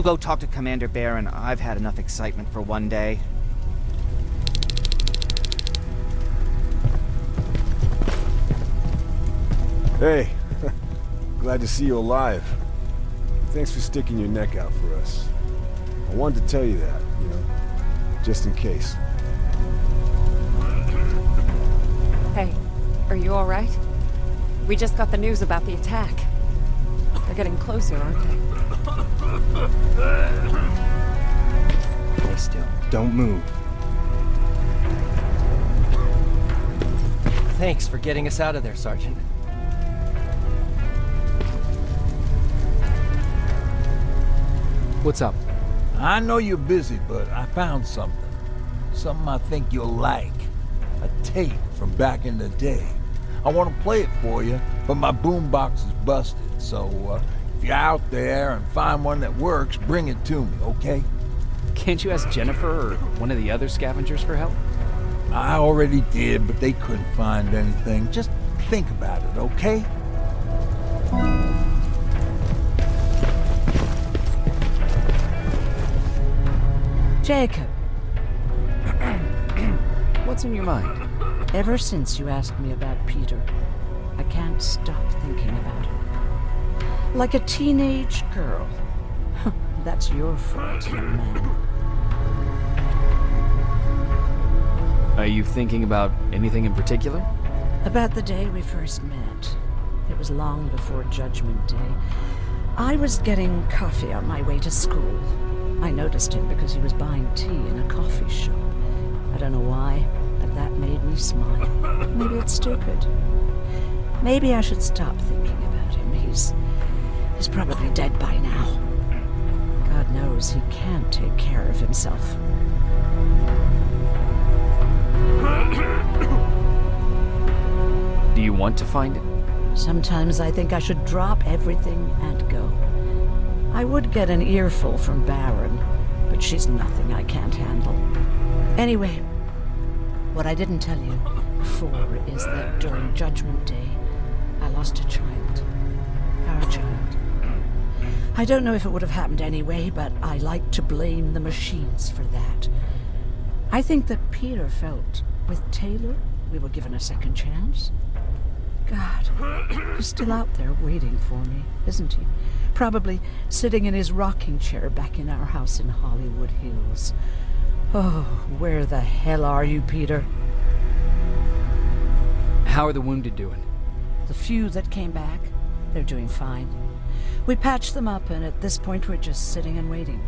You go talk to Commander Beiron. I've had enough excitement for one day. Hey, glad to see you alive. Thanks for sticking your neck out for us. I wanted to tell you that, you know, just in case. Hey, are you alright? We just got the news about the attack. They're getting closer, aren't they? Stay still. Don't move. Thanks for getting us out of there, Sergeant. What's up? I know you're busy, but I found something. Something I think you'll like. A tape from back in the day. I want to play it for you, but my boombox is busted, so if you're out there and find one that works, bring it to me, okay? Can't you ask Jennifer or one of the other scavengers for help? I already did, but they couldn't find anything. Just think about it, okay? Jacob, What's in your mind? ever since you asked me about Peter, I can't stop thinking about him. Like a teenage girl. That's your fault, young man. Are you thinking about anything in particular? About the day we first met. It was long before Judgment Day. I was getting coffee on my way to school. I noticed him because he was buying tea in a coffee shop. I don't know why, but that made me smile. Maybe it's stupid. Maybe I should stop thinking about him. He's probably dead by now. God knows he can't take care of himself. Do you want to find it? Sometimes I think I should drop everything and go. I would get an earful from Baron, but she's nothing I can't handle. Anyway, what I didn't tell you before is that during Judgment Day, I lost a child. Our child. I don't know if it would have happened anyway, but I like to blame the machines for that. I think that Peter felt with Taylor we were given a second chance. God, he's still out there waiting for me, isn't he? Probably sitting in his rocking chair back in our house in Hollywood Hills. Oh, where the hell are you, Peter? How are the wounded doing? The few that came back, they're doing fine. We patched them up, and at this point we're just sitting and waiting.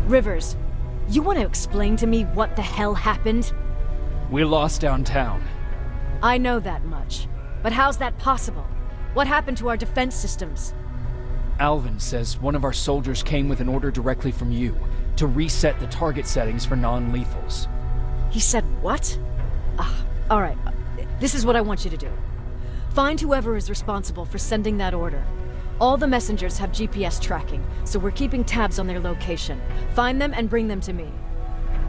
Rivers, you want to explain to me what the hell happened? We lost downtown. I know that much. But how's that possible? What happened to our defense systems? Alvin says one of our soldiers came with an order directly from you to reset the target settings for non-lethals. He said what? Alright. This is what I want you to do. Find whoever is responsible for sending that order. All the messengers have GPS tracking, so we're keeping tabs on their location. Find them and bring them to me.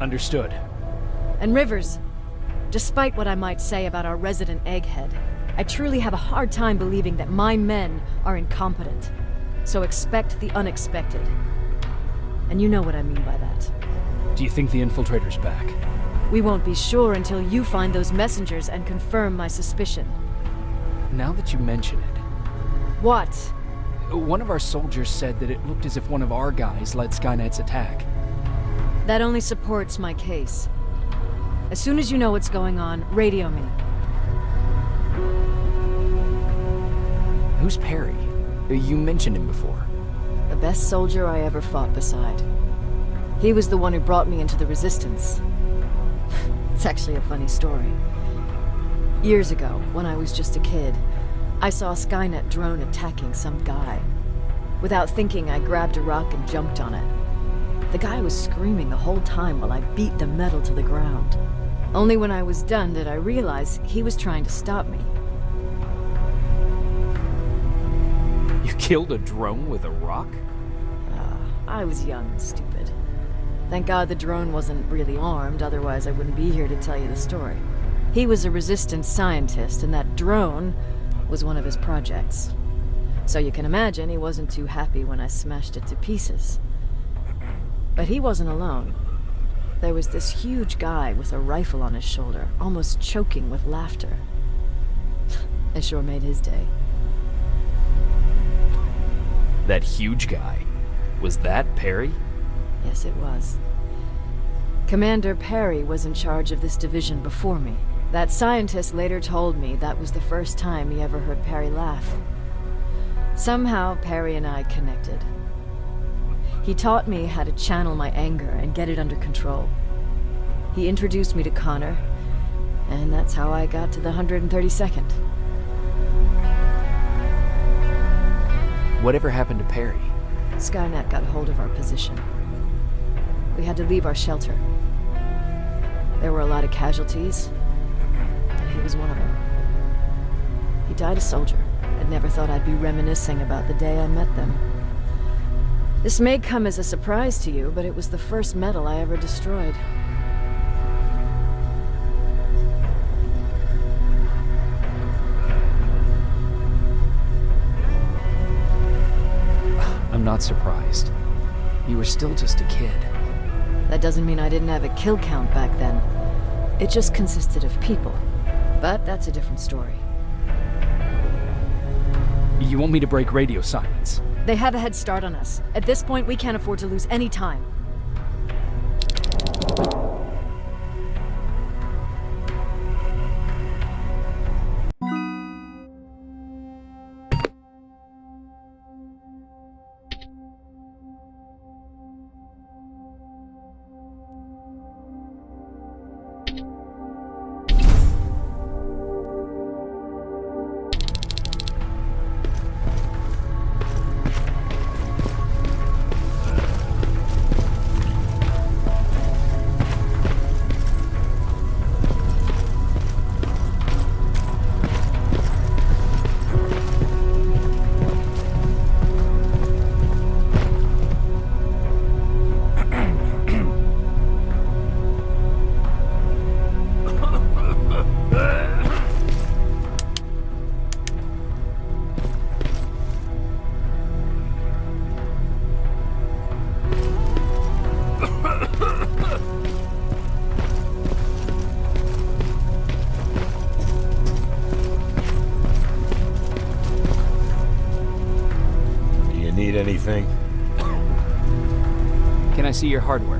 Understood. And Rivers, despite what I might say about our resident egghead, I truly have a hard time believing that my men are incompetent. So expect the unexpected. And you know what I mean by that. Do you think the infiltrator's back? We won't be sure until you find those messengers and confirm my suspicion. Now that you mention it... What? One of our soldiers said that it looked as if one of our guys led Skynet's attack. That only supports my case. As soon as you know what's going on, radio me. Who's Perry? You mentioned him before. The best soldier I ever fought beside. He was the one who brought me into the Resistance. It's actually a funny story. Years ago, when I was just a kid, I saw a Skynet drone attacking some guy. Without thinking, I grabbed a rock and jumped on it. The guy was screaming the whole time while I beat the metal to the ground. Only when I was done did I realize he was trying to stop me. You killed a drone with a rock? I was young and stupid. Thank God the drone wasn't really armed, otherwise I wouldn't be here to tell you the story. He was a resistance scientist, and that drone was one of his projects. So you can imagine he wasn't too happy when I smashed it to pieces. But he wasn't alone. There was this huge guy with a rifle on his shoulder, almost choking with laughter. It sure made his day. That huge guy. Was that Perry? Yes, it was. Commander Perry was in charge of this division before me. That scientist later told me that was the first time he ever heard Perry laugh. Somehow, Perry and I connected. He taught me how to channel my anger and get it under control. He introduced me to Connor, and that's how I got to the 132nd. Whatever happened to Perry? Skynet got hold of our position. We had to leave our shelter. There were a lot of casualties, and he was one of them. He died a soldier. I'd never thought I'd be reminiscing about the day I met them. This may come as a surprise to you, but it was the first metal I ever destroyed. I'm not surprised. You were still just a kid. That doesn't mean I didn't have a kill count back then. It just consisted of people. But that's a different story. You want me to break radio silence? They have a head start on us. At this point, we can't afford to lose any time. Need anything? Can I see your hardware?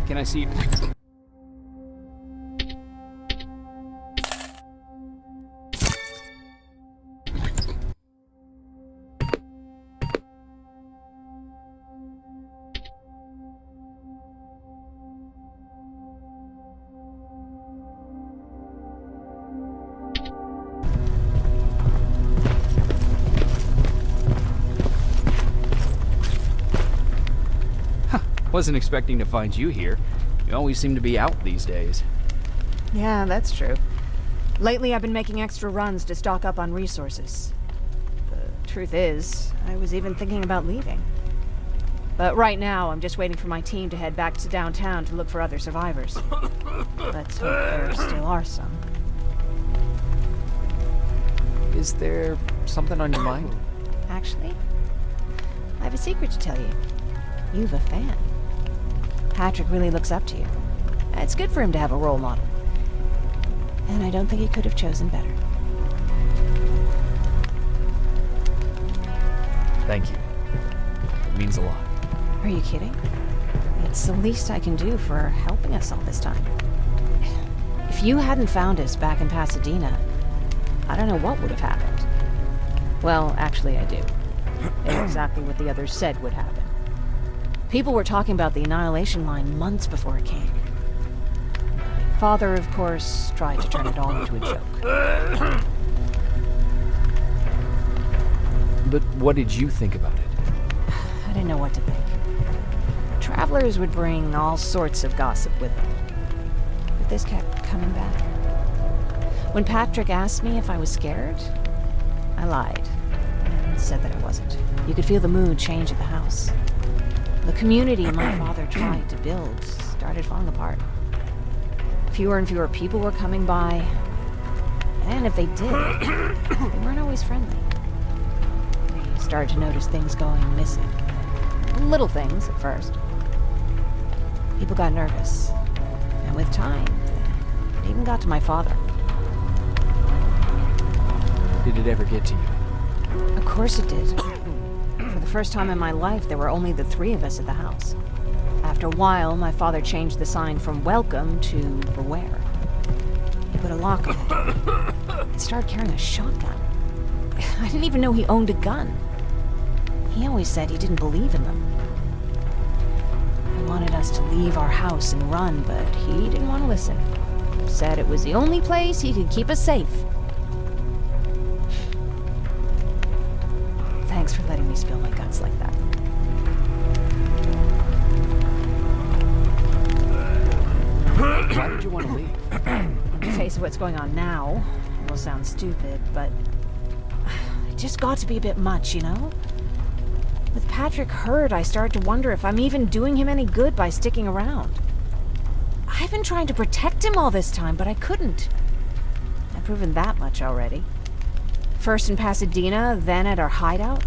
Can I see? Wasn't expecting to find you here. You always seem to be out these days. Yeah, that's true. Lately I've been making extra runs to stock up on resources. The truth is, I was even thinking about leaving. But right now, I'm just waiting for my team to head back to downtown to look for other survivors. Let's hope there still are some. Is there something on your mind? Actually, I have a secret to tell you. You've a fan. Patrick really looks up to you. It's good for him to have a role model. And I don't think he could have chosen better. Thank you. It means a lot. Are you kidding? It's the least I can do for helping us all this time. If you hadn't found us back in Pasadena, I don't know what would have happened. Well, actually I do. It's exactly what the others said would happen. People were talking about the Annihilation Line months before it came. My father, of course, tried to turn it all into a joke. But what did you think about it? I didn't know what to think. Travelers would bring all sorts of gossip with them. But this kept coming back. When Patrick asked me if I was scared, I lied and said that I wasn't. You could feel the mood change at the house. The community my father tried to build started falling apart. Fewer and fewer people were coming by, and if they did, they weren't always friendly. We started to notice things going missing. Little things at first. People got nervous, and with time, it even got to my father. Did it ever get to you? Of course it did. For the first time in my life, there were only the three of us at the house. After a while, my father changed the sign from welcome to beware. He put a lock on it and started carrying a shotgun. I didn't even know he owned a gun. He always said he didn't believe in them. He wanted us to leave our house and run, but he didn't want to listen. Said it was the only place he could keep us safe. Thanks for letting me spill my guts like that. Why did you want to leave? In the face of what's going on now, it will sound stupid, but it just got to be a bit much, you know? With Patrick hurt, I started to wonder if I'm even doing him any good by sticking around. I've been trying to protect him all this time, but I couldn't. I've proven that much already. First in Pasadena, then at our hideout.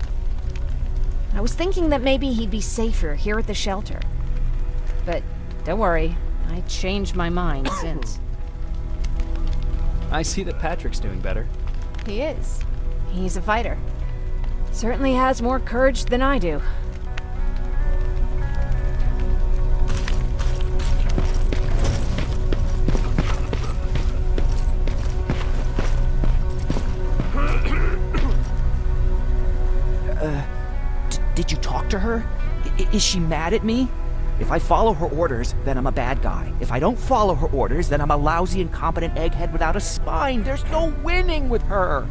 I was thinking that maybe he'd be safer here at the shelter. But don't worry, I changed my mind since. I see that Patrick's doing better. He is. He's a fighter. Certainly has more courage than I do. Did you talk to her? Is she mad at me? If I follow her orders, then I'm a bad guy. If I don't follow her orders, then I'm a lousy, incompetent egghead without a spine. There's no winning with her.